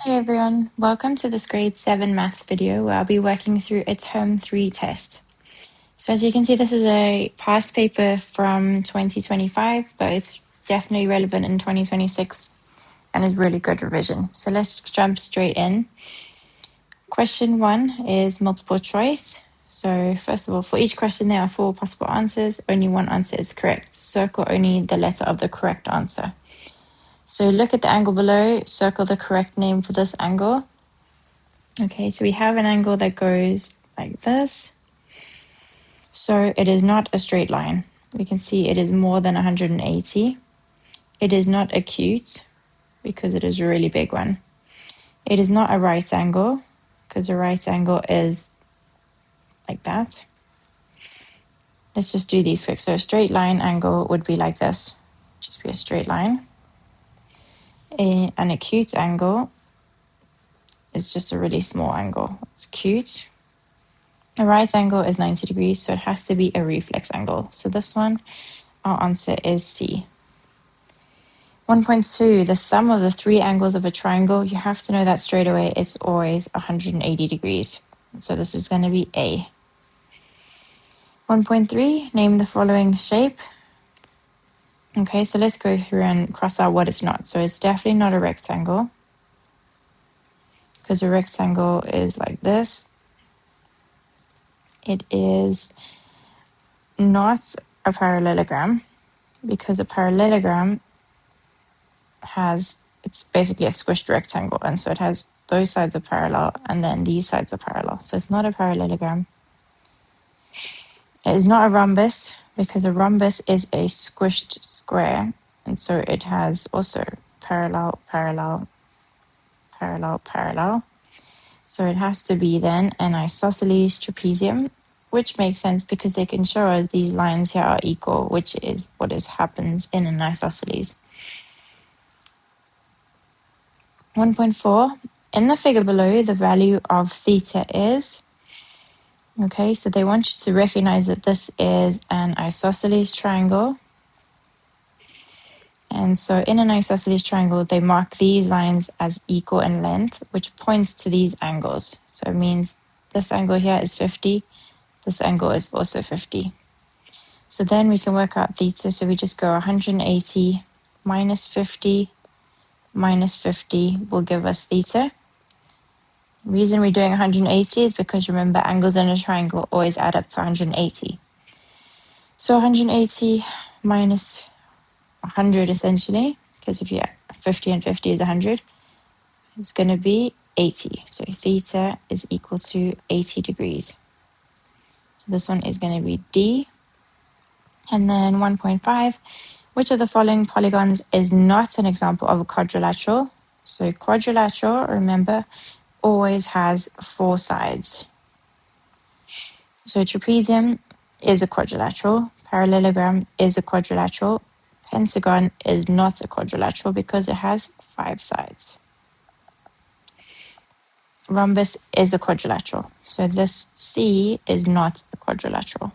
Hey everyone, welcome to this grade 7 maths video where I'll be working through a term 3 test. So as you can see, this is a past paper from 2025, but it's definitely relevant in 2026 and is really good revision. So let's jump straight in. Question 1 is multiple choice. So first of all, for each question there are 4 possible answers. Only one answer is correct. Circle only the letter of the correct answer. So look at the angle below, circle the correct name for this angle. Okay, so we have an angle that goes like this. So it is not a straight line. We can see it is more than 180. It is not acute because it is a really big one. It is not a right angle because a right angle is like that. Let's just do these quick. So a straight line angle would be like this, just be a straight line. An acute angle is just a really small angle. It's acute. A right angle is 90 degrees, so it has to be a reflex angle. So this one, our answer is C. 1.2, the sum of the 3 angles of a triangle. You have to know that straight away. It's always 180 degrees. So this is going to be A. 1.3, name the following shape. Okay, so let's go through and cross out what it's not. So it's definitely not a rectangle, because a rectangle is like this. It is not a parallelogram, because a parallelogram it's basically a squished rectangle, and so it has those sides are parallel and then these sides are parallel. So it's not a parallelogram. It is not a rhombus, because a rhombus is a squished square, and so it has also parallel, parallel, parallel, parallel. So it has to be then an isosceles trapezium, which makes sense because they can show us these lines here are equal, which is what happens in an isosceles. 1.4, in the figure below, the value of theta is, okay, so they want you to recognize that this is an isosceles triangle. And so in an isosceles triangle, they mark these lines as equal in length, which points to these angles. So it means this angle here is 50, this angle is also 50. So then we can work out theta, so we just go 180 minus 50 minus 50 will give us theta. The reason we're doing 180 is because remember, angles in a triangle always add up to 180. So 180 minus 100 essentially, because if you 50 and 50 is 100, it's going to be 80. So theta is equal to 80 degrees. So this one is going to be D. And then 1.5, which of the following polygons is not an example of a quadrilateral? So quadrilateral, remember, always has 4 sides. So trapezium is a quadrilateral, parallelogram is a quadrilateral, pentagon is not a quadrilateral because it has 5 sides. Rhombus is a quadrilateral, so this C is not a quadrilateral.